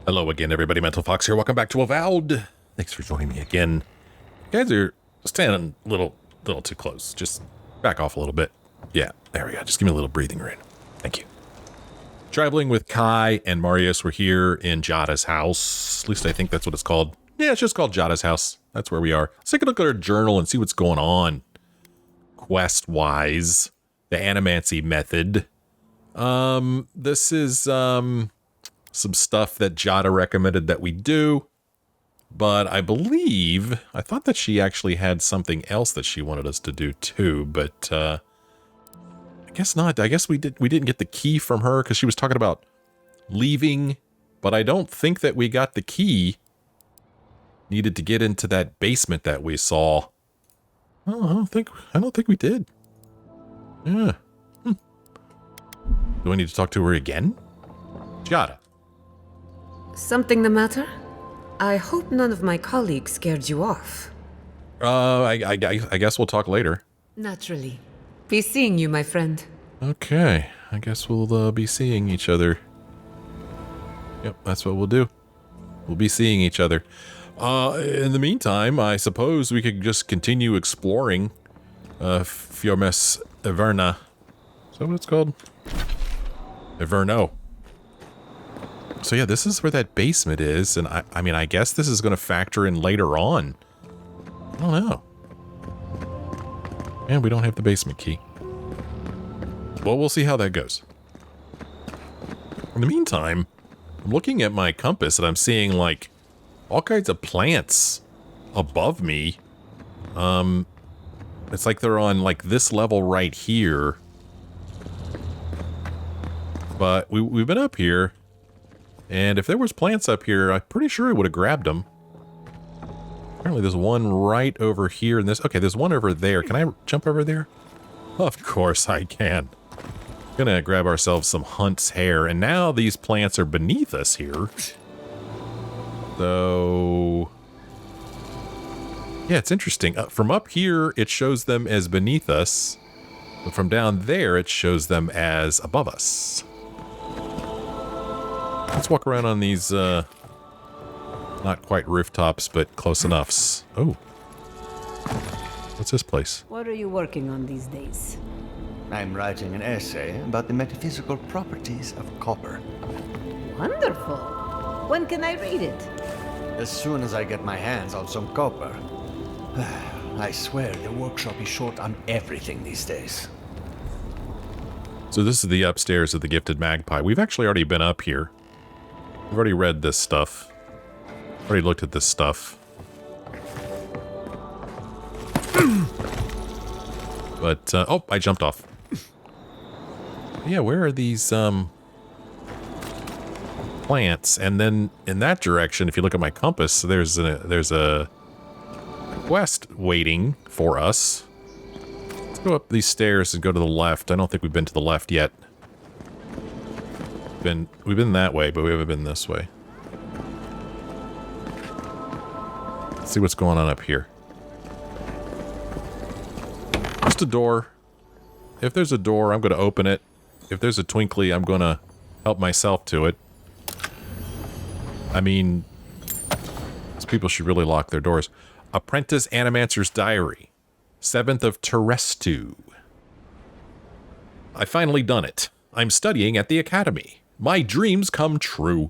Hello again, everybody. Mental Fox here. Welcome back to Avowed. Thanks for joining me again. You guys are standing a little too close. Just back off a little bit. Yeah, there we go. Just give me a little breathing room. Thank you. Traveling with Kai and Marius, we're here in Jada's house. At least I think that's what it's called. Yeah, it's just called Jada's house. That's where we are. Let's take a look at our journal and see what's going on. Quest-wise, the Animancy method. This is, some stuff that Jada recommended that we do, but I thought that she actually had something else that she wanted us to do too, but I guess not. I guess we didn't get the key from her because she was talking about leaving, but I don't think that we got the key needed to get into that basement that we saw. Oh, I don't think we did. Yeah. Do I need to talk to her again? Jada. Something the matter? I hope none of my colleagues scared you off. I guess we'll talk later. Naturally. Be seeing you, my friend. Okay, I guess we'll be seeing each other. Yep, that's what we'll do. We'll be seeing each other. In the meantime, I suppose we could just continue exploring Fior Ivèrno. Is that what it's called? Ivèrno. So yeah, this is where that basement is, and I mean, I guess this is going to factor in later on. I don't know. And we don't have the basement key. Well, we'll see how that goes. In the meantime, I'm looking at my compass and I'm seeing like all kinds of plants above me. It's like they're on like this level right here. But we've been up here. And if there was plants up here, I'm pretty sure I would have grabbed them. Apparently there's one right over here. And there's one over there. Can I jump over there? Of course I can. Gonna grab ourselves some hunt's hair. And now these plants are beneath us here. So... yeah, it's interesting. From up here, it shows them as beneath us. But from down there, it shows them as above us. Let's walk around on these, not quite rooftops, but close enoughs. Oh. What's this place? What are you working on these days? I'm writing an essay about the metaphysical properties of copper. Wonderful. When can I read it? As soon as I get my hands on some copper. I swear the workshop is short on everything these days. So this is the upstairs of the Gifted Magpie. We've actually already been up here. We've already read this stuff. Already looked at this stuff. But, oh, I jumped off. Yeah, where are these, plants? And then in that direction, if you look at my compass, there's a quest waiting for us. Let's go up these stairs and go to the left. I don't think we've been to the left yet. We've been that way, but we haven't been this way. Let's see what's going on up here. Just a door. If there's a door, I'm going to open it. If there's a twinkly, I'm going to help myself to it. I mean, these people should really lock their doors. Apprentice Animancer's Diary. 7th of Terestu. I finally done it. I'm studying at the academy. My dreams come true.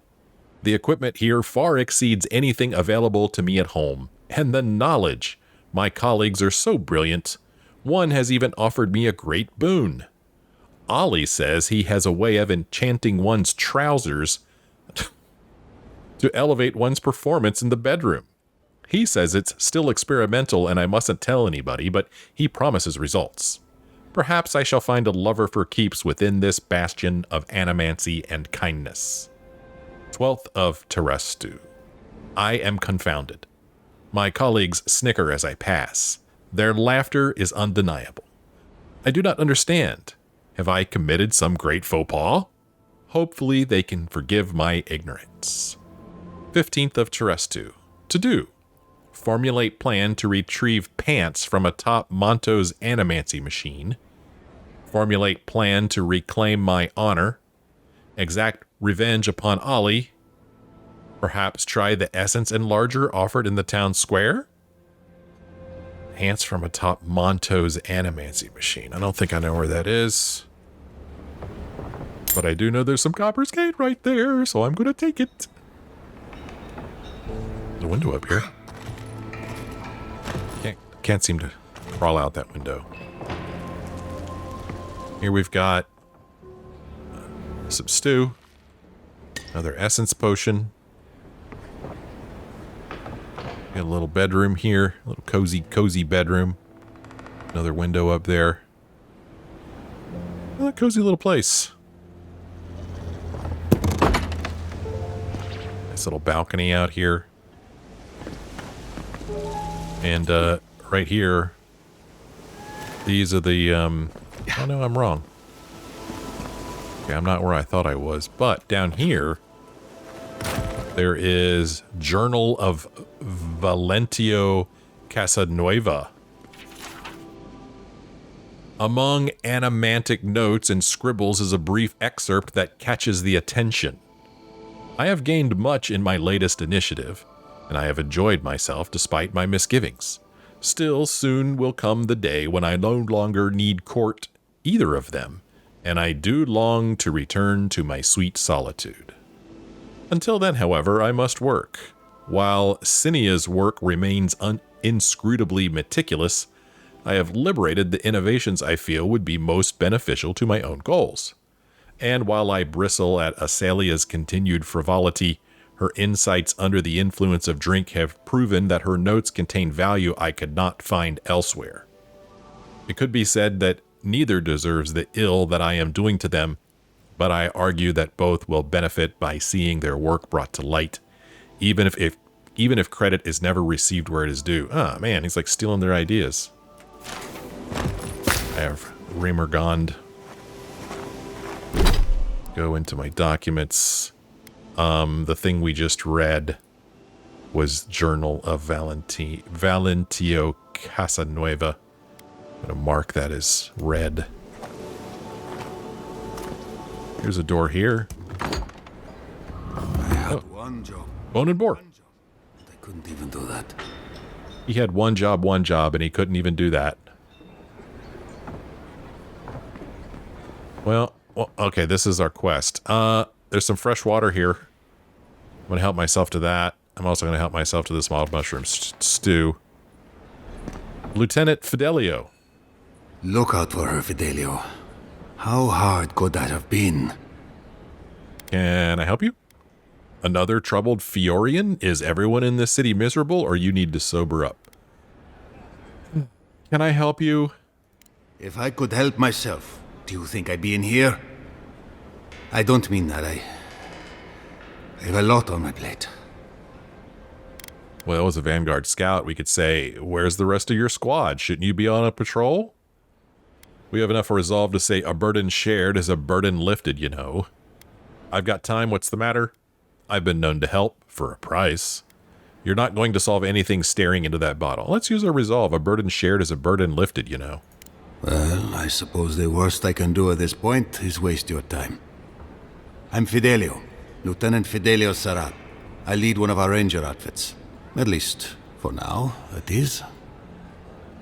The equipment here far exceeds anything available to me at home. And the knowledge. My colleagues are so brilliant. One has even offered me a great boon. Ollie says he has a way of enchanting one's trousers to elevate one's performance in the bedroom. He says it's still experimental and I mustn't tell anybody, but he promises results. Perhaps I shall find a lover for keeps within this bastion of animancy and kindness. 12th of Terestu. I am confounded. My colleagues snicker as I pass. Their laughter is undeniable. I do not understand. Have I committed some great faux pas? Hopefully they can forgive my ignorance. 15th of Terestu. To do. Formulate plan to retrieve pants from atop Monto's animancy machine. Formulate plan to reclaim my honor. Exact revenge upon Ollie. Perhaps try the essence enlarger offered in the town square? Enhance from atop Monto's Animancy machine. I don't think I know where that is. But I do know there's some Copper's Gate right there, so I'm going to take it. There's a window up here. Can't seem to crawl out that window. Here we've got some stew. Another essence potion. Got a little bedroom here. A little cozy bedroom. Another window up there. A cozy little place. Nice little balcony out here. And right here, these are the, oh no, I'm wrong. Okay, I'm not where I thought I was. But down here, there is Journal of Valentio Casanueva. Among animantic notes and scribbles is a brief excerpt that catches the attention. I have gained much in my latest initiative, and I have enjoyed myself despite my misgivings. Still, soon will come the day when I no longer need court either of them, and I do long to return to my sweet solitude. Until then, however, I must work. While Cynia's work remains inscrutably meticulous, I have liberated the innovations I feel would be most beneficial to my own goals. And while I bristle at Asalia's continued frivolity, her insights under the influence of drink have proven that her notes contain value I could not find elsewhere. It could be said that neither deserves the ill that I am doing to them, but I argue that both will benefit by seeing their work brought to light, even if credit is never received where it is due. Ah, man, he's like stealing their ideas. I have Remergond. Go into my documents. The thing we just read was Journal of Valentio Casanueva. I'm going to mark that as red. Here's a door here. I had one job. Bone and Boar. I couldn't even do that. He had one job, and he couldn't even do that. Well, okay, this is our quest. There's some fresh water here. I'm going to help myself to that. I'm also going to help myself to this mild mushroom stew. Lieutenant Fidelio. Look out for her, Fidelio. How hard could that have been? Can I help you? Another troubled Fiorian? Is everyone in this city miserable, or you need to sober up? Can I help you? If I could help myself, do you think I'd be in here? I don't mean that. I have a lot on my plate. Well, as a Vanguard scout, we could say, where's the rest of your squad? Shouldn't you be on a patrol? We have enough resolve to say a burden shared is a burden lifted, you know. I've got time, what's the matter? I've been known to help, for a price. You're not going to solve anything staring into that bottle. Let's use our resolve. A burden shared is a burden lifted, you know. Well, I suppose the worst I can do at this point is waste your time. I'm Fidelio, Lieutenant Fidelio Sarat. I lead one of our ranger outfits. At least, for now, it is.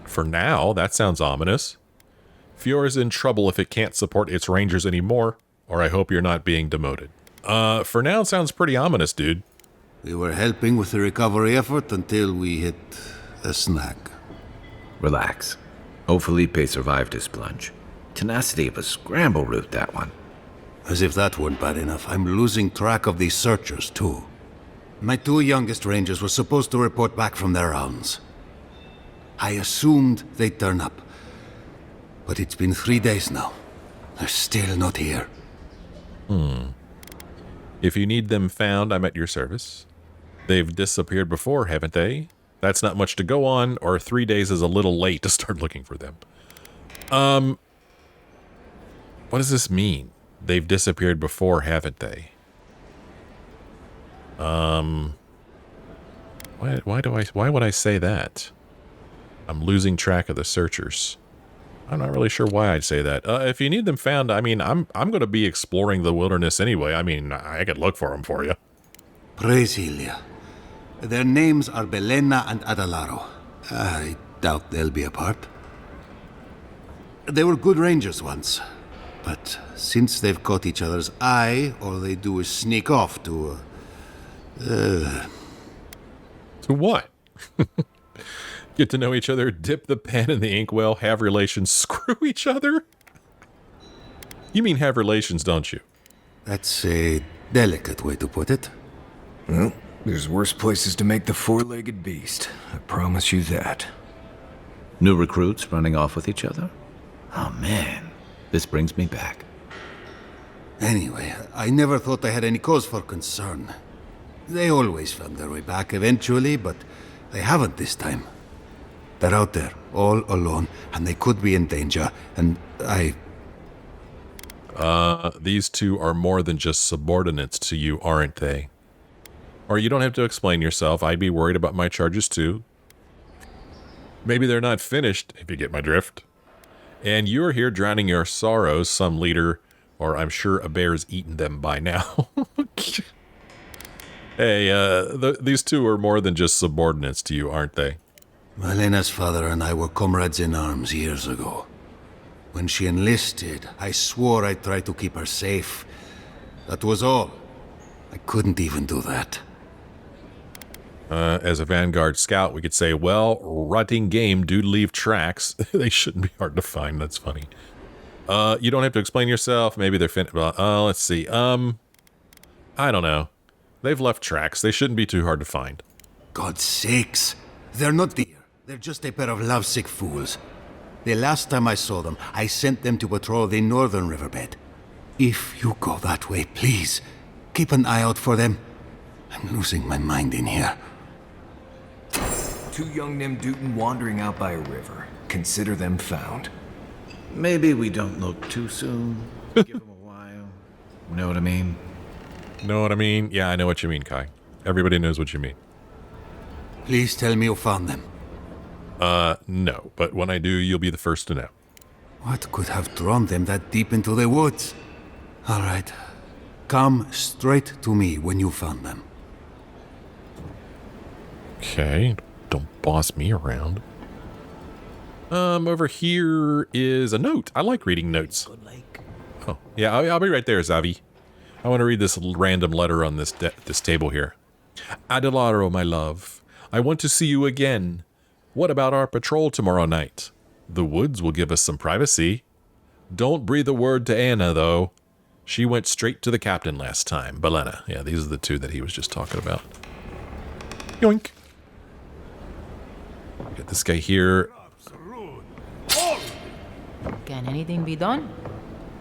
For now? That sounds ominous. Fior is in trouble if it can't support its rangers anymore, or I hope you're not being demoted. For now it sounds pretty ominous, dude. We were helping with the recovery effort until we hit a snag. Relax. Oh, Felipe survived his plunge. Tenacity of a scramble route, that one. As if that weren't bad enough, I'm losing track of these searchers, too. My two youngest rangers were supposed to report back from their rounds. I assumed they'd turn up. But it's been 3 days now. They're still not here. If you need them found, I'm at your service. They've disappeared before, haven't they? That's not much to go on, or 3 days is a little late to start looking for them. What does this mean? They've disappeared before, haven't they? Why would I say that? I'm losing track of the searchers. I'm not really sure why I'd say that. If you need them found, I mean, I'm going to be exploring the wilderness anyway. I mean, I could look for them for you. Praise Helia. Their names are Belena and Adalaro. I doubt they'll be apart. They were good rangers once, but since they've caught each other's eye, all they do is sneak off to, To what? Get to know each other, dip the pen in the inkwell, have relations, screw each other? You mean have relations, don't you? That's a delicate way to put it. Well, there's worse places to make the four-legged beast. I promise you that. New recruits running off with each other? Oh man, this brings me back. Anyway, I never thought I had any cause for concern. They always found their way back eventually, but they haven't this time. They're out there, all alone, and they could be in danger, and These two are more than just subordinates to you, aren't they? Or you don't have to explain yourself. I'd be worried about my charges too. Maybe they're not finished, if you get my drift. And you're here drowning your sorrows, some leader, or I'm sure a bear's eaten them by now. Hey, these two are more than just subordinates to you, aren't they? Malena's father and I were comrades in arms years ago. When she enlisted, I swore I'd try to keep her safe. That was all. I couldn't even do that. As a Vanguard scout, we could say, well, rutting game do leave tracks. They shouldn't be hard to find. That's funny. You don't have to explain yourself. Maybe they're let's see. I don't know. They've left tracks. They shouldn't be too hard to find. God's sakes. They're not deer. They're just a pair of lovesick fools. The last time I saw them, I sent them to patrol the northern riverbed. If you go that way, please, keep an eye out for them. I'm losing my mind in here. Two young Nimdutin wandering out by a river. Consider them found. Maybe we don't look too soon. Give them a while. Know what I mean? Know what I mean? Yeah, I know what you mean, Kai. Everybody knows what you mean. Please tell me you found them. No, but when I do, you'll be the first to know. What could have drawn them that deep into the woods? All right. Come straight to me when you found them. Okay, don't boss me around. Over here is a note. I like reading notes. Oh, yeah, I'll be right there, Zavi. I want to read this random letter on this table here. Adelaro, my love, I want to see you again. What about our patrol tomorrow night? The woods will give us some privacy. Don't breathe a word to Anna, though. She went straight to the captain last time. Belena. Yeah, these are the two that he was just talking about. Yoink. Get this guy here. Can anything be done?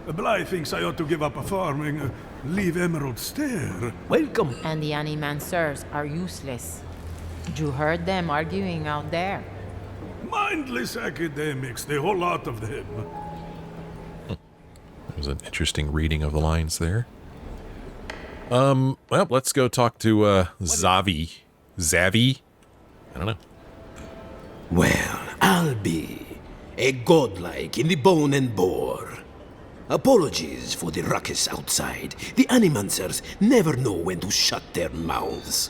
Bly thinks I ought to give up farming, leave Emerald Stair. Welcome. And the Animancers are useless. You heard them arguing out there. Mindless academics, the whole lot of them. There's an interesting reading of the lines there. Well, let's go talk to Zavi. Zavi? I don't know. Well, I'll be a godlike in the Bone Boar. Apologies for the ruckus outside. The Animancers never know when to shut their mouths.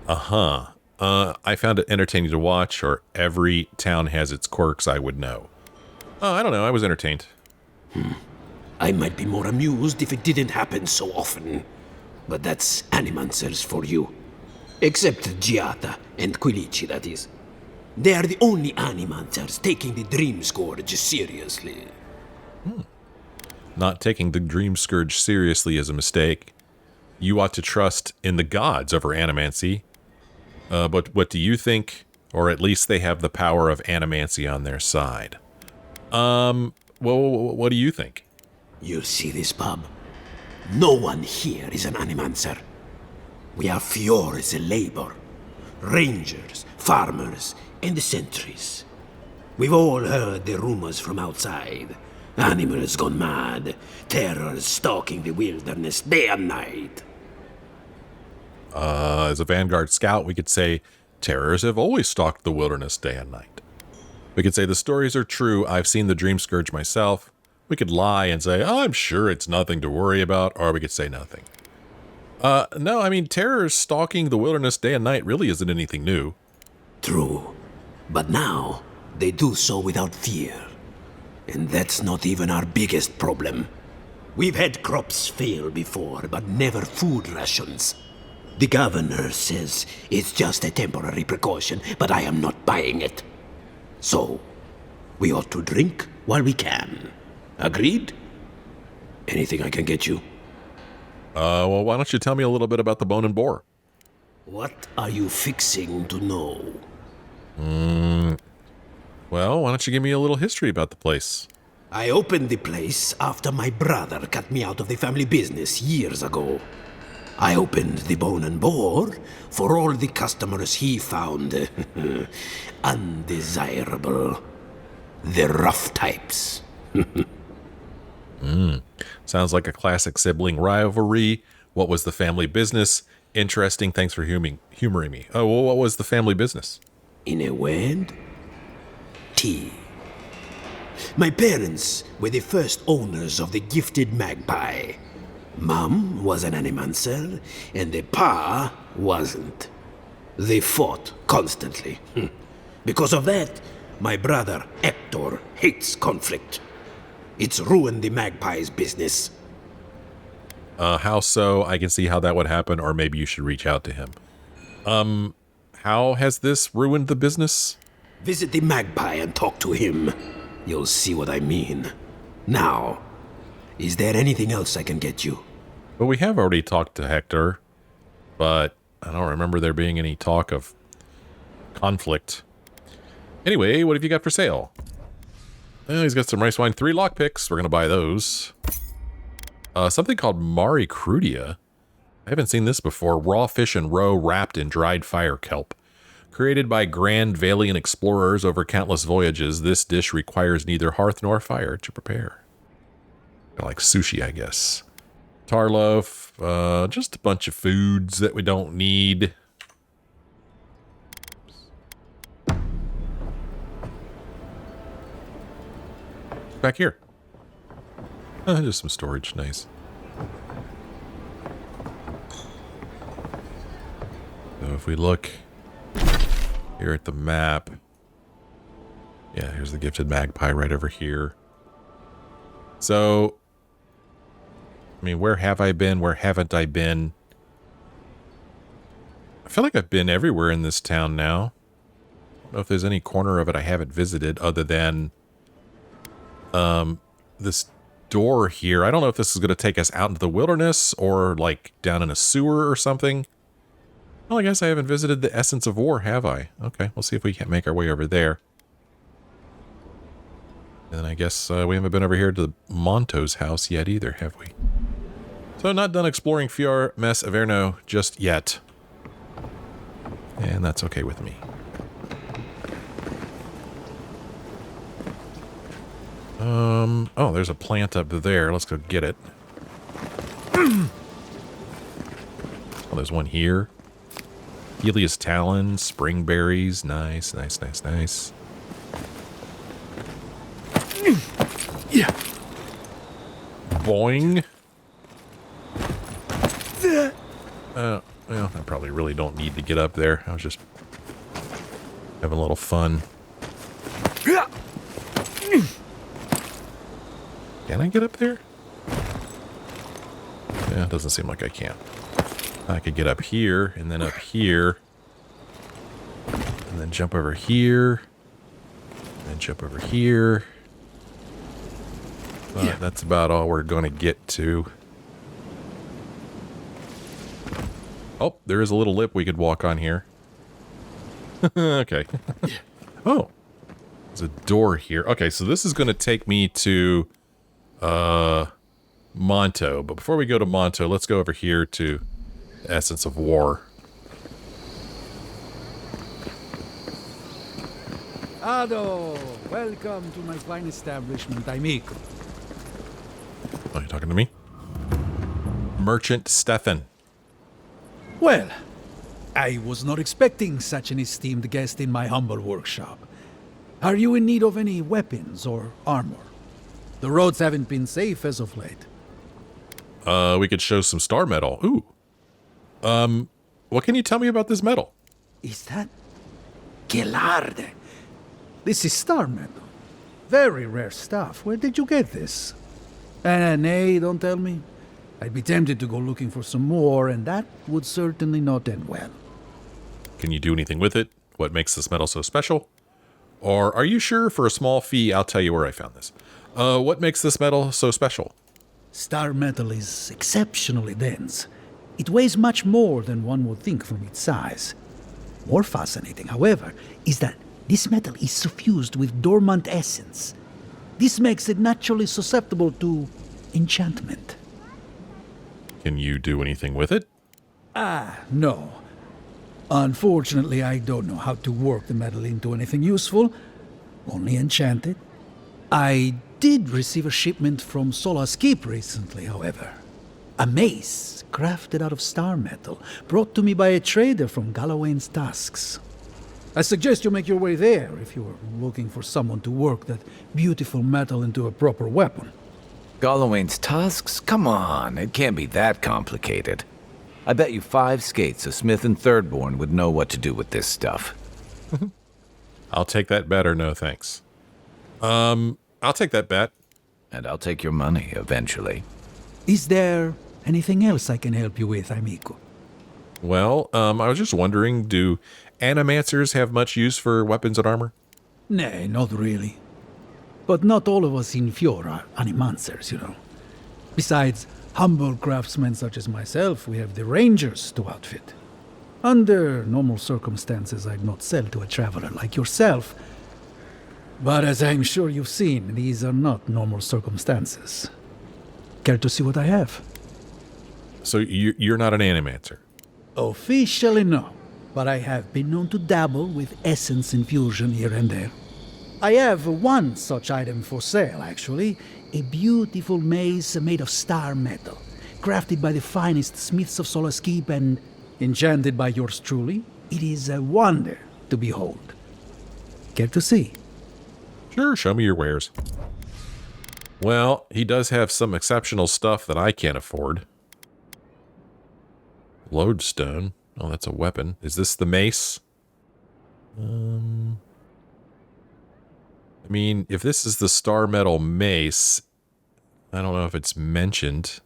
Uh-huh. I found it entertaining to watch, or every town has its quirks, I would know. Oh, I don't know. I was entertained. I might be more amused if it didn't happen so often. But that's Animancers for you. Except Giata and Quilici, that is. They are the only Animancers taking the Dream Scourge seriously. Not taking the Dream Scourge seriously is a mistake. You ought to trust in the gods over Animancy. But what do you think? Or at least they have the power of Animancy on their side. Well, what do you think? You see this, Bob? No one here is an Animancer. We are Fior as a labor. Rangers, farmers, and the sentries. We've all heard the rumors from outside. Animals gone mad. Terrors stalking the wilderness day and night. As a Vanguard scout, we could say terrors have always stalked the wilderness day and night. We could say the stories are true. I've seen the Dream Scourge myself. We could lie and say, oh, I'm sure it's nothing to worry about, or we could say nothing. No, I mean, terror stalking the wilderness day and night really isn't anything new. True. But now, they do so without fear. And that's not even our biggest problem. We've had crops fail before, but never food rations. The governor says it's just a temporary precaution, but I am not buying it. So, we ought to drink while we can. Agreed? Anything I can get you? Well, why don't you tell me a little bit about the Bone Boar? What are you fixing to know? Well, why don't you give me a little history about the place? I opened the place after my brother cut me out of the family business years ago. I opened the Bone Boar for all the customers he found undesirable. The rough types. Sounds like a classic sibling rivalry. What was the family business? Interesting. Thanks for humoring me. Oh, well, what was the family business? In a word, tea. My parents were the first owners of the gifted magpie. Mom was an animancer, and the pa wasn't. They fought constantly. Because of that, my brother Hector hates conflict. It's ruined the magpie's business. How so? I can see how that would happen, or maybe you should reach out to him. How has this ruined the business? Visit the magpie and talk to him. You'll see what I mean. Now, is there anything else I can get you? Well, we have already talked to Hector, but I don't remember there being any talk of conflict. Anyway, what have you got for sale? Oh, he's got some rice wine, 3 lockpicks. We're going to buy those. Something called Mari Crudia. I haven't seen this before. Raw fish and roe wrapped in dried fire kelp. Created by grand Valian explorers over countless voyages, this dish requires neither hearth nor fire to prepare. Like sushi, I guess. Tarloaf. Just a bunch of foods that we don't need. Back here. Just some storage. Nice. So if we look here at the map. Yeah, here's the gifted magpie right over here. So, I mean, where have I been? Where haven't I been? I feel like I've been everywhere in this town now. I don't know if there's any corner of it I haven't visited other than this door here. I don't know if this is going to take us out into the wilderness or like down in a sewer or something. Well, I guess I haven't visited the Essence of War, have I? Okay, we'll see if we can't make our way over there. And then I guess we haven't been over here to Monto's house yet either, have we? So not done exploring Fior, Mess, Ivèrno just yet. And that's okay with me. Oh, there's a plant up there. Let's go get it. Oh, there's one here. Helios Talon, spring berries. Nice, nice, nice, nice. Yeah. Boing. Well, I probably really don't need to get up there. I was just having a little fun. Can I get up there? Yeah, it doesn't seem like I can. I could get up here, and then up here. And then jump over here. And then jump over here. But yeah, that's about all we're going to get to. Oh, there is a little lip we could walk on here. Okay. Oh. There's a door here. Okay, so this is going to take me to Monto. But before we go to Monto, let's go over here to Essence of War. Ado, welcome to my fine establishment, amigo. Oh, you talking to me? Merchant Stefan. Well, I was not expecting such an esteemed guest in my humble workshop. Are you in need of any weapons or armor? The roads haven't been safe as of late. We could show some star metal. Ooh. What can you tell me about this metal? Is that... Gelarde. This is star metal. Very rare stuff. Where did you get this? Nay, don't tell me. I'd be tempted to go looking for some more, and that would certainly not end well. Can you do anything with it? What makes this metal so special? Or are you sure for a small fee I'll tell you where I found this? What makes this metal so special? Star metal is exceptionally dense. It weighs much more than one would think from its size. More fascinating, however, is that this metal is suffused with dormant essence. This makes it naturally susceptible to enchantment. Can you do anything with it? No. Unfortunately, I don't know how to work the metal into anything useful. Only enchant it. I did receive a shipment from Solace Keep recently, however. A mace crafted out of star metal, brought to me by a trader from Galawain's Tusks. I suggest you make your way there if you are looking for someone to work that beautiful metal into a proper weapon. Galawain's tusks? Come on, it can't be that complicated. I bet you 5 skates a Smith and Thirdborn would know what to do with this stuff. I'll take that bet or no thanks. I'll take that bet. And I'll take your money eventually. Is there anything else I can help you with, amico? Well, I was just wondering, do animancers have much use for weapons and armor? Nay, not really. But not all of us in Fior are animancers, you know. Besides humble craftsmen such as myself, we have the rangers to outfit. Under normal circumstances, I'd not sell to a traveler like yourself. But as I'm sure you've seen, these are not normal circumstances. Care to see what I have? So you're not an animancer? Officially no, but I have been known to dabble with essence infusion here and there. I have one such item for sale, actually. A beautiful mace made of star metal, crafted by the finest smiths of Solace Keep and enchanted by yours truly. It is a wonder to behold. Care to see? Sure, show me your wares. Well, he does have some exceptional stuff that I can't afford. Lodestone. Oh, that's a weapon. Is this the mace? I mean, if this is the star metal mace, I don't know if it's mentioned.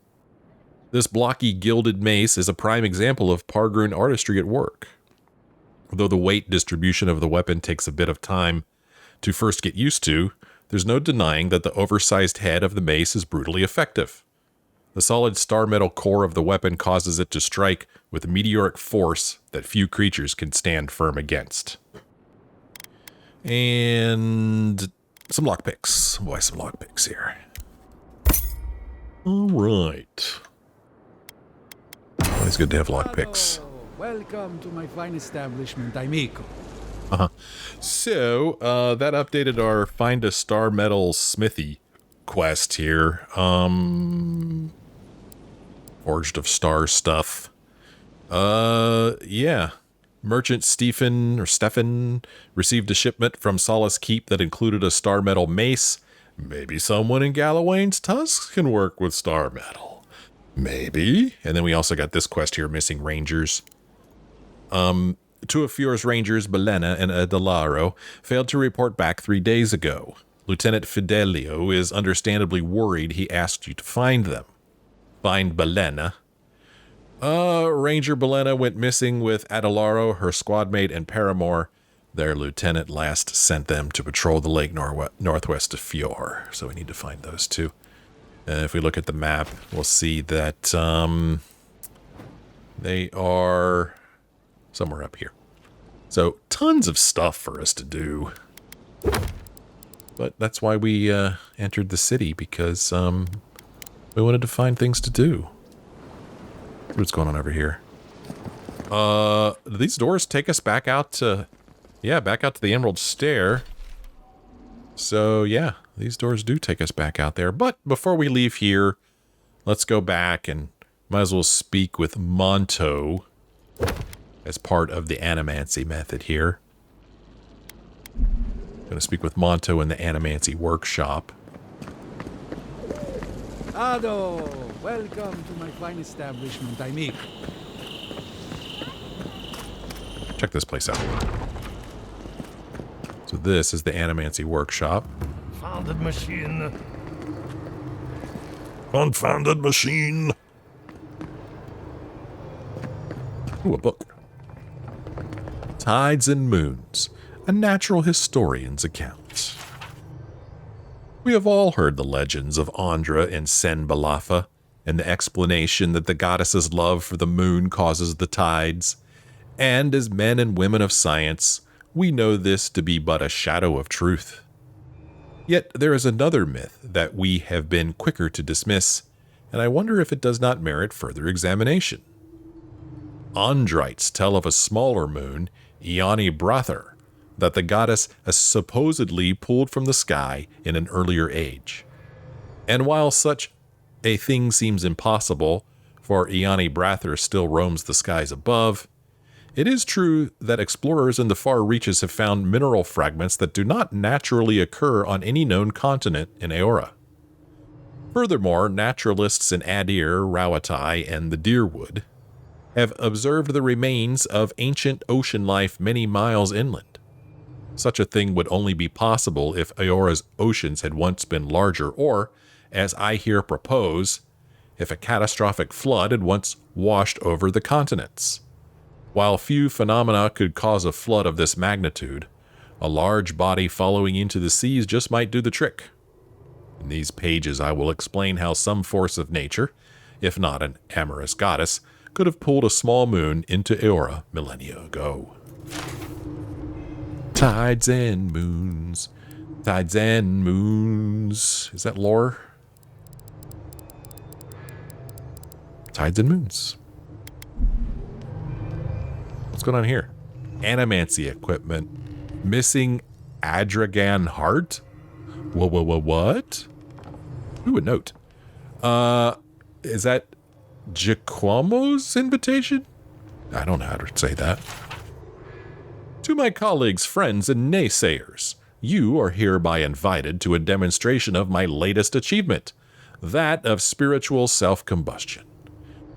This blocky gilded mace is a prime example of Pargrun artistry at work. Though the weight distribution of the weapon takes a bit of time to first get used to, there's no denying that the oversized head of the mace is brutally effective. The solid star metal core of the weapon causes it to strike with a meteoric force that few creatures can stand firm against. And some lockpicks. Boy, some lockpicks here. All right. Always good to have lockpicks. Welcome to my fine establishment, amico. So, that updated our Find a Star Metal Smithy quest here. Forged of Star stuff. Yeah. Merchant Stefan received a shipment from Solace Keep that included a star metal mace. Maybe someone in Galawain's Tusks can work with star metal. Maybe. And then we also got this quest here, missing rangers. Two of Fior's rangers, Belena and Adelaro, failed to report back 3 days ago. Lieutenant Fidelio is understandably worried he asked you to find them. Find Belena. Ranger Belena went missing with Adelaro, her squadmate, and paramour. Their lieutenant last sent them to patrol the lake northwest of Fior. So we need to find those two. If we look at the map, we'll see that they are somewhere up here. So tons of stuff for us to do. But that's why we entered the city, because we wanted to find things to do. What's going on over here? Do these doors take us back out to... Yeah, back out to the Emerald Stair. So, yeah, these doors do take us back out there. But before we leave here, let's go back and might as well speak with Monto as part of the Animancy method here. Going to speak with Monto in the Animancy Workshop. Ado, welcome to my fine establishment, amico. check this place out. So this is the Animancy Workshop. Founded machine. Confounded machine. Ooh, a book. Tides and Moons, a natural historian's account. We have all heard the legends of Andra and Sen Balafa, and the explanation that the goddess's love for the moon causes the tides. And as men and women of science, we know this to be but a shadow of truth. Yet there is another myth that we have been quicker to dismiss, and I wonder if it does not merit further examination. Andrites tell of a smaller moon, Iani Brather, that the goddess has supposedly pulled from the sky in an earlier age. And while such a thing seems impossible, for Iani Brather still roams the skies above, it is true that explorers in the far reaches have found mineral fragments that do not naturally occur on any known continent in Eora. Furthermore, naturalists in Adir, Rawatai, and the Deerwood have observed the remains of ancient ocean life many miles inland. Such a thing would only be possible if Eora's oceans had once been larger, or, as I here propose, if a catastrophic flood had once washed over the continents. While few phenomena could cause a flood of this magnitude, a large body following into the seas just might do the trick. In these pages I will explain how some force of nature, if not an amorous goddess, could have pulled a small moon into Eora millennia ago. Tides and moons, tides and moons. Is that lore? Tides and moons. What's going on here? Animancy equipment. Missing Adragan heart? What? Ooh, a note. Is that Giacomo's invitation? I don't know how to say that. To my colleagues, friends, and naysayers, you are hereby invited to a demonstration of my latest achievement, that of spiritual self-combustion.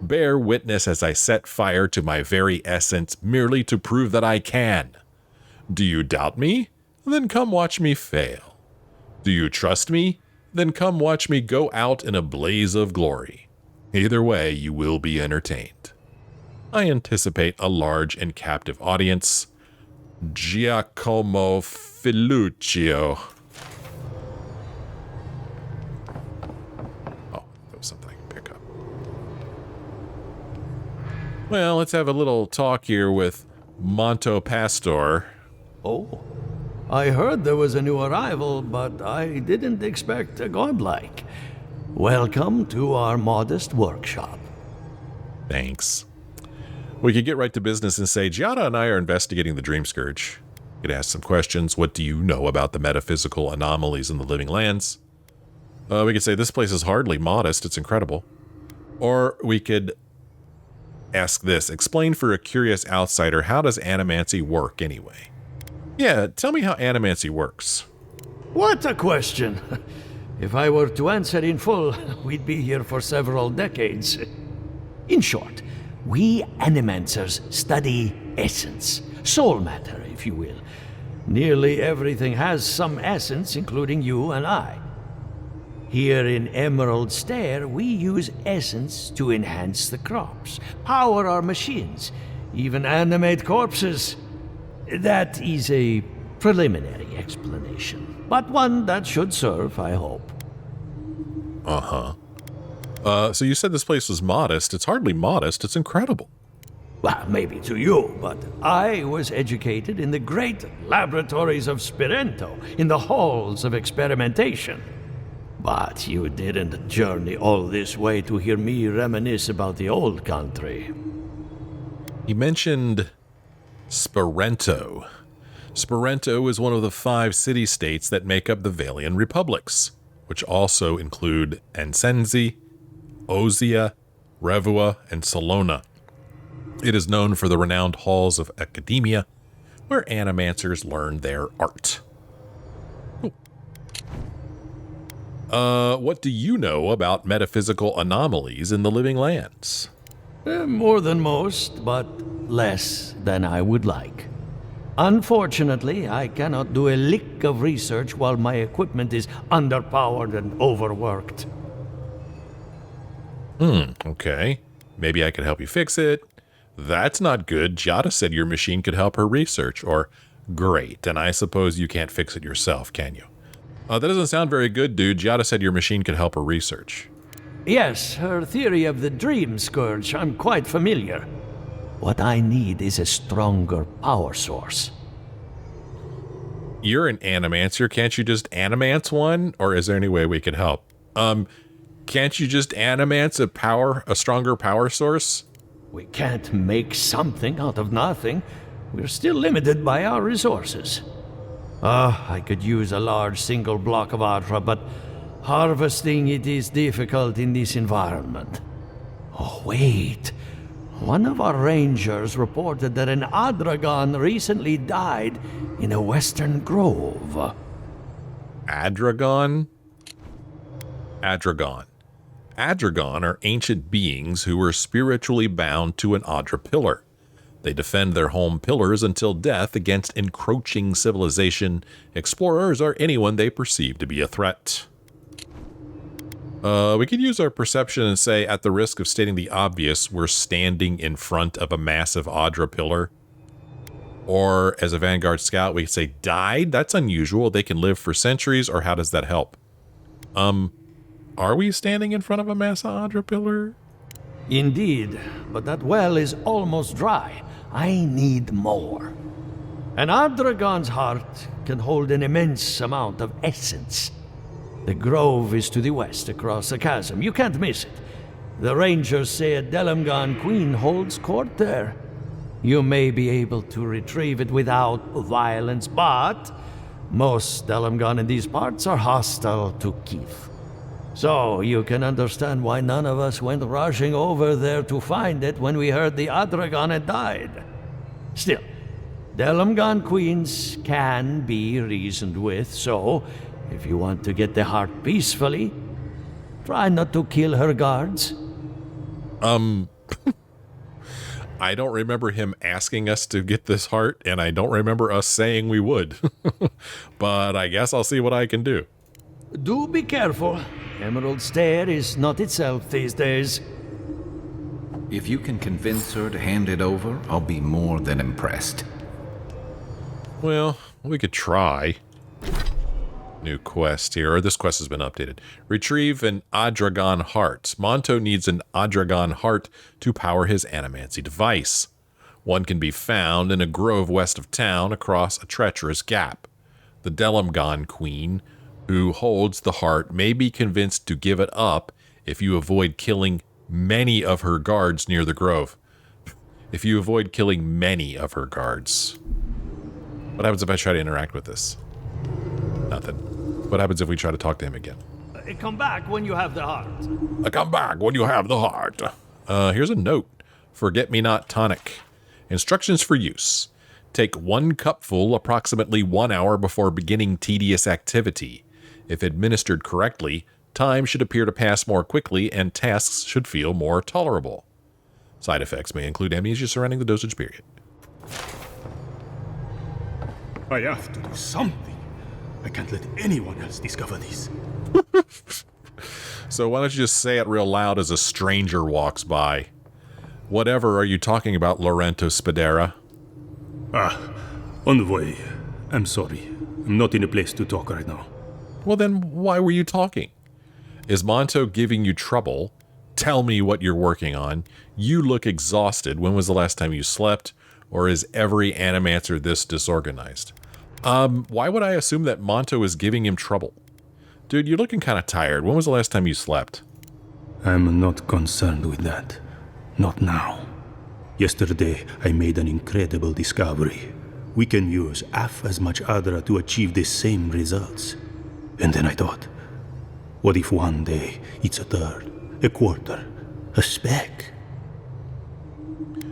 Bear witness as I set fire to my very essence merely to prove that I can. Do you doubt me? Then come watch me fail. Do you trust me? Then come watch me go out in a blaze of glory. Either way, you will be entertained. I anticipate a large and captive audience. Giacomo Filuccio. Oh, that was something I can pick up. Well, let's have a little talk here with Monto Pastor. Oh, I heard there was a new arrival, but I didn't expect a godlike. Welcome to our modest workshop. Thanks. We could get right to business and say, Giada and I are investigating the Dream Scourge. We could ask some questions. What do you know about the metaphysical anomalies in the living lands? We could say, this place is hardly modest, it's incredible. Or we could ask this, explain for a curious outsider, how does animancy work anyway? Yeah, tell me how animancy works. What a question! If I were to answer in full, we'd be here for several decades. In short, we animancers study essence, soul matter, if you will. Nearly everything has some essence, including you and I. Here in Emerald Stair, we use essence to enhance the crops, power our machines, even animate corpses. That is a preliminary explanation, but one that should serve, I hope. So you said this place was modest. It's hardly modest, it's incredible. Well, maybe to you, but I was educated in the great laboratories of Spirento, in the halls of experimentation. But you didn't journey all this way to hear me reminisce about the old country. He mentioned Spirento. Spirento is one of the 5 city-states that make up the Valian republics, which also include Ansenzi, Ozia, Revua, and Salona. It is known for the renowned halls of academia, where animancers learn their art. What do you know about metaphysical anomalies in the living lands? More than most, but less than I would like. Unfortunately, I cannot do a lick of research while my equipment is underpowered and overworked. Okay. Maybe I could help you fix it. That's not good. Giada said your machine could help her research. Or, great, and I suppose you can't fix it yourself, can you? That doesn't sound very good, dude. Giada said your machine could help her research. Yes, her theory of the dream scourge, I'm quite familiar. What I need is a stronger power source. You're an animancer. Can't you just animance one? Or is there any way we could help? Can't you just animance a stronger power source? We can't make something out of nothing. We're still limited by our resources. I could use a large single block of Adra, but harvesting it is difficult in this environment. Oh, wait. One of our rangers reported that an Adragon recently died in a western grove. Adragon? Adragon. Adragon are ancient beings who were spiritually bound to an Adra pillar. They defend their home pillars until death against encroaching civilization, explorers, or anyone they perceive to be a threat. We could use our perception and say, at the risk of stating the obvious, we're standing in front of a massive Adra pillar. Or, as a Vanguard scout, we could say, died? That's unusual. They can live for centuries, or how does that help? Are we standing in front of a massive Adra pillar? Indeed, but that well is almost dry. I need more. An Adragon's heart can hold an immense amount of essence. The grove is to the west, across the chasm. You can't miss it. The rangers say a Delamgon queen holds court there. You may be able to retrieve it without violence, but most Delamgon in these parts are hostile to Keith. So you can understand why none of us went rushing over there to find it when we heard the Adragon had died. Still, Delamgon queens can be reasoned with, so if you want to get the heart peacefully, try not to kill her guards. I don't remember him asking us to get this heart, and I don't remember us saying we would. But I guess I'll see what I can do. Do be careful. Emerald Stair is not itself these days. If you can convince her to hand it over, I'll be more than impressed. Well, we could try. New quest here, or this quest has been updated. Retrieve an Adragon heart. Monto needs an Adragon heart to power his animancy device. One can be found in a grove west of town across a treacherous gap. The Delamgon queen, who holds the heart, may be convinced to give it up if you avoid killing many of her guards near the grove. If you avoid killing many of her guards. What happens if I try to interact with this? Nothing. What happens if we try to talk to him again? Come back when you have the heart. Come back when you have the heart. Here's a note. Forget-me-not tonic. Instructions for use. Take 1 cupful approximately 1 hour before beginning tedious activity. If administered correctly, time should appear to pass more quickly and tasks should feel more tolerable. Side effects may include amnesia surrounding the dosage period. I have to do something. I can't let anyone else discover this. So why don't you just say it real loud as a stranger walks by? Whatever are you talking about, Lorento Spadera? Envoy. I'm sorry. I'm not in a place to talk right now. Well then, why were you talking? Is Monto giving you trouble? Tell me what you're working on. You look exhausted. When was the last time you slept? Or is every animancer this disorganized? Why would I assume that Monto is giving him trouble? Dude, you're looking kind of tired. When was the last time you slept? I'm not concerned with that. Not now. Yesterday, I made an incredible discovery. We can use half as much Adra to achieve the same results. And then I thought, what if one day it's a third, a quarter, a speck?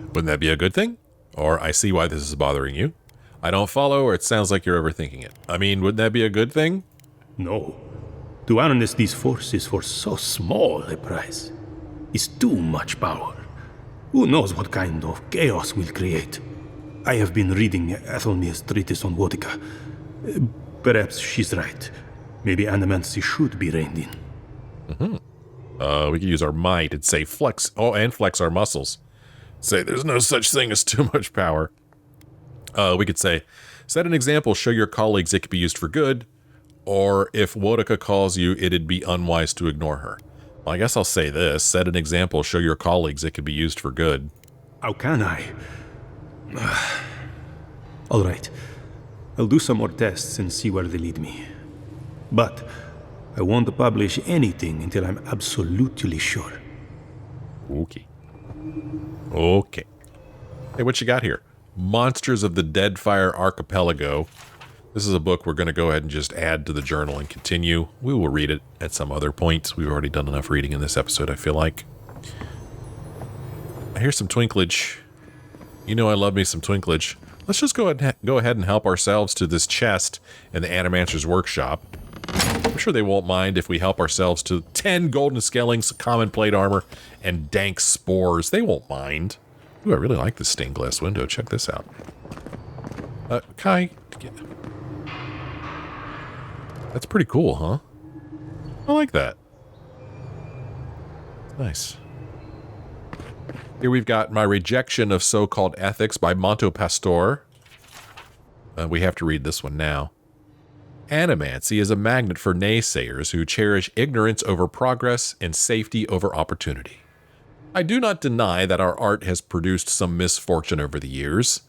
Wouldn't that be a good thing? Or I see why this is bothering you. I don't follow, or it sounds like you're overthinking it. I mean, wouldn't that be a good thing? No. To harness these forces for so small a price is too much power. Who knows what kind of chaos we'll create? I have been reading Ethelmir's treatise on Wodica. Perhaps she's right. Maybe Animancy should be reined in. We could use our might and say flex. Oh, and flex our muscles. Say there's no such thing as too much power. We could say, set an example, show your colleagues it could be used for good, or if Wodica calls you, it'd be unwise to ignore her. Well, I guess I'll say this, set an example, show your colleagues it could be used for good. How can I? All right. I'll do some more tests and see where they lead me. But I won't publish anything until I'm absolutely sure. Okay. Okay. Hey, what you got here? Monsters of the Deadfire Archipelago. This is a book we're going to go ahead and just add to the journal and continue. We will read it at some other point. We've already done enough reading in this episode, I feel like. I hear some twinklage. You know I love me some twinklage. Let's just go ahead and help ourselves to this chest in the Animancer's Workshop. I'm sure they won't mind if we help ourselves to 10 golden scalings, common plate armor, and dank spores. They won't mind. Ooh, I really like this stained glass window. Check this out. Kai. That's pretty cool, huh? I like that. Nice. Here we've got My Rejection of So-Called Ethics by Monto Pastor. We have to read this one now. Animancy is a magnet for naysayers who cherish ignorance over progress and safety over opportunity. I do not deny that our art has produced some misfortune over the years.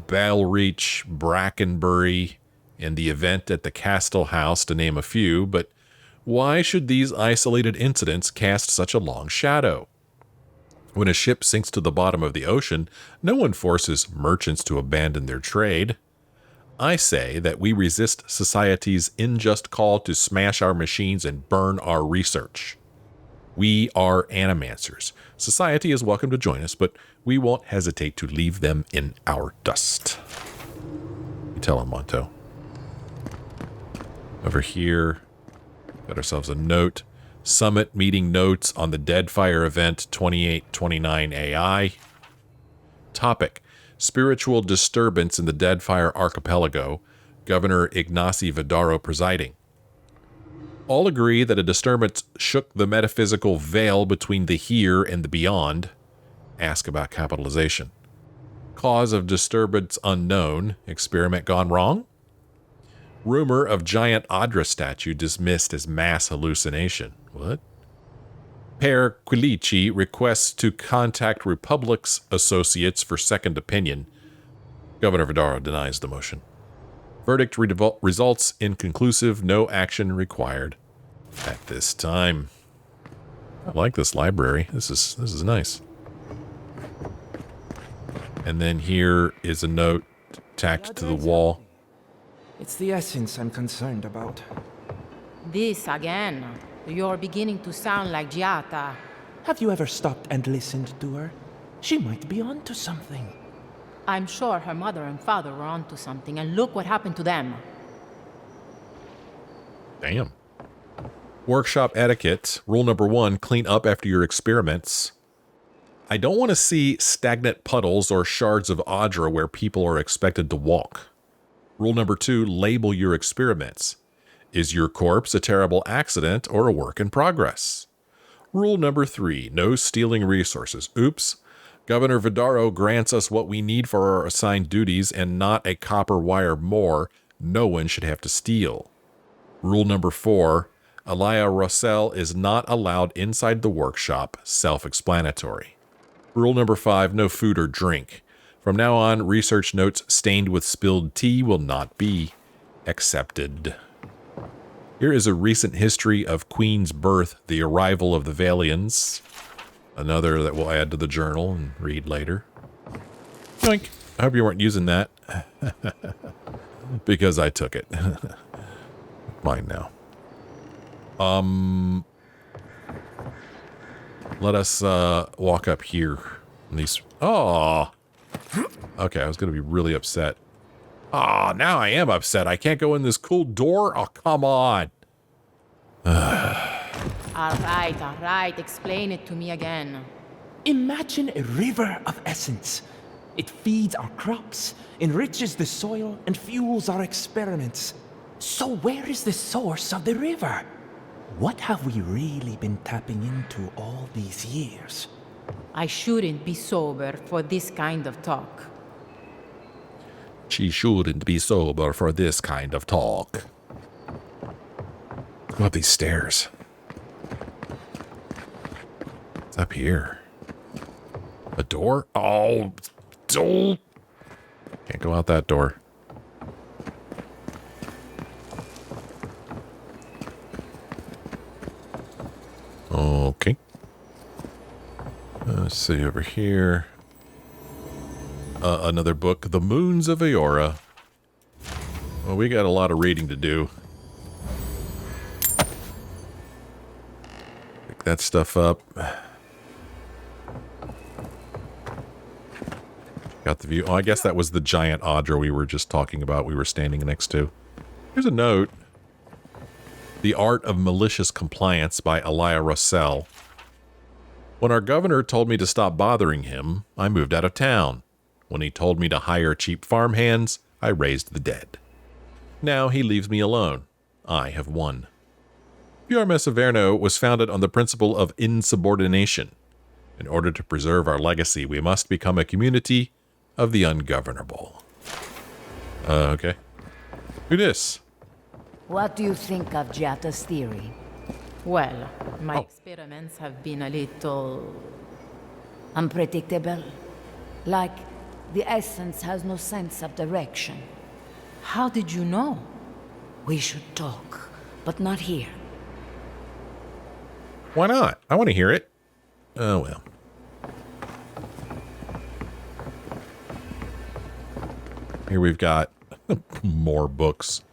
Balreach, Brackenbury, and the event at the Castle House, to name a few, but why should these isolated incidents cast such a long shadow? When a ship sinks to the bottom of the ocean, no one forces merchants to abandon their trade. I say that we resist society's unjust call to smash our machines and burn our research. We are Animancers. Society is welcome to join us, but we won't hesitate to leave them in our dust. You tell him, Monto. Over here, got ourselves a note. Summit meeting notes on the Deadfire event 2829 AI. Topic: Spiritual disturbance in the Deadfire Archipelago. Governor Ignacy Vidaro presiding. All agree that a disturbance shook the metaphysical veil between the here and the beyond. Ask about capitalization. Cause of disturbance unknown. Experiment gone wrong? Rumor of giant Adra statue dismissed as mass hallucination. What? Per Quilici requests to contact Republic's associates for second opinion. Governor Vidaro denies the motion. Verdict results inconclusive, no action required at this time. I like this library. This is nice. And then here is a note tacked to the wall. It's the essence I'm concerned about. This again. You're beginning to sound like Giata. Have you ever stopped and listened to her? She might be onto something. I'm sure her mother and father were onto something, and look what happened to them. Damn. Workshop etiquette. Rule number 1, clean up after your experiments. I don't want to see stagnant puddles or shards of Adra where people are expected to walk. Rule number 2, label your experiments. Is your corpse a terrible accident or a work in progress? Rule number 3, no stealing resources. Oops. Governor Vidaro grants us what we need for our assigned duties and not a copper wire more. No one should have to steal. Rule number 4, Alaya Rossell is not allowed inside the workshop. Self-explanatory. Rule number 5, no food or drink. From now on, research notes stained with spilled tea will not be accepted. Here is a recent history of Queen's birth, the arrival of the Valians. Another that we'll add to the journal and read later. Yoink. I hope you weren't using that. Because I took it. Mine now. Let us walk up here. These. Oh. Okay, I was going to be really upset. Ah, now I am upset. I can't go in this cool door? Oh, come on. All right. Explain it to me again. Imagine a river of essence. It feeds our crops, enriches the soil, and fuels our experiments. So where is the source of the river? What have we really been tapping into all these years? I shouldn't be sober for this kind of talk. She shouldn't be sober for this kind of talk. Go up these stairs. What's up here? A door? Oh, can't go out that door. Okay. Let's see over here. Another book, The Moons of Eora. Well, we got a lot of reading to do. Pick that stuff up. Got the view. Oh, I guess that was the giant Audra we were just talking about, we were standing next to. Here's a note. The Art of Malicious Compliance by Elia Russell. When our governor told me to stop bothering him, I moved out of town. When he told me to hire cheap farmhands, I raised the dead. Now he leaves me alone. I have won. Ivèrno was founded on the principle of insubordination. In order to preserve our legacy, we must become a community of the ungovernable. Okay. Who dis? What do you think of Jata's theory? Well, my experiments have been a little... unpredictable? Like, the essence has no sense of direction. How did you know? We should talk, but not here. Why not? I want to hear it. Oh, well. Here we've got more books.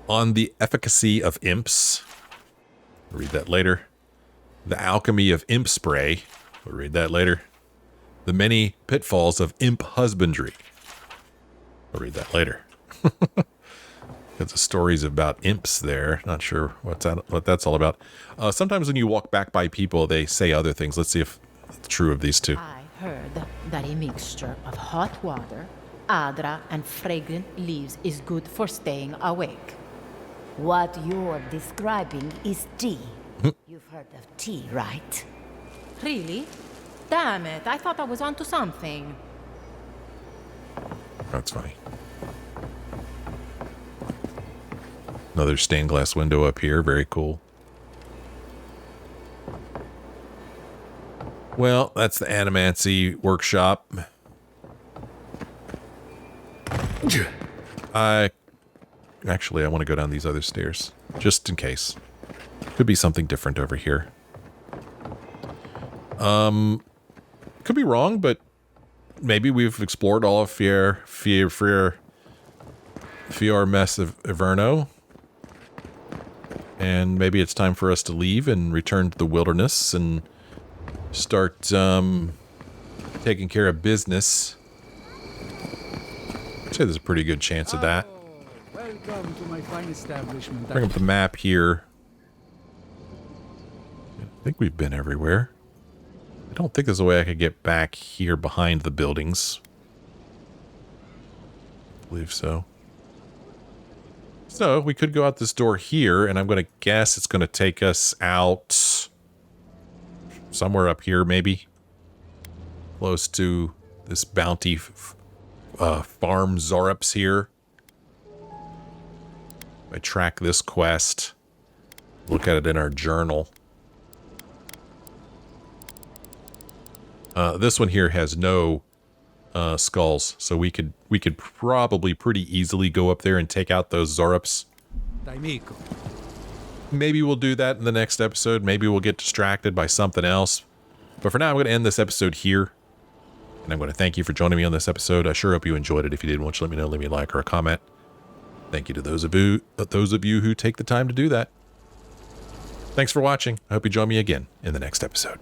On the Efficacy of Imps. We'll read that later. The Alchemy of Imp Spray. We'll read that later. The Many Pitfalls of Imp Husbandry. We'll read that later. Got the stories about imps there. Not sure what that's all about. Sometimes when you walk back by people, they say other things. Let's see if it's true of these two. I heard that a mixture of hot water, adra, and fragrant leaves is good for staying awake. What you're describing is tea. You've heard of tea, right? Really? Damn it, I thought I was onto something. That's funny. Another stained glass window up here. Very cool. Well, that's the Animancy Workshop. I want to go down these other stairs, just in case. Could be something different over here. Could be wrong, but maybe we've explored all of Fior mess of Ivèrno. And maybe it's time for us to leave and return to the wilderness and start taking care of business. I'd say there's a pretty good chance of that. Welcome to my fine establishment. Bring up the map here. I think we've been everywhere. I don't think there's a way I could get back here behind the buildings. I believe so. So we could go out this door here, and I'm going to guess it's going to take us out somewhere up here, maybe. Close to this bounty farm Zorups here. I track this quest. Look at it in our journal. This one here has no skulls, so we could probably pretty easily go up there and take out those Zorups. Maybe we'll do that in the next episode. Maybe we'll get distracted by something else. But for now, I'm going to end this episode here. And I'm going to thank you for joining me on this episode. I sure hope you enjoyed it. If you did, why don't you let me know, leave me a like or a comment. Thank you to those of you who take the time to do that. Thanks for watching. I hope you join me again in the next episode.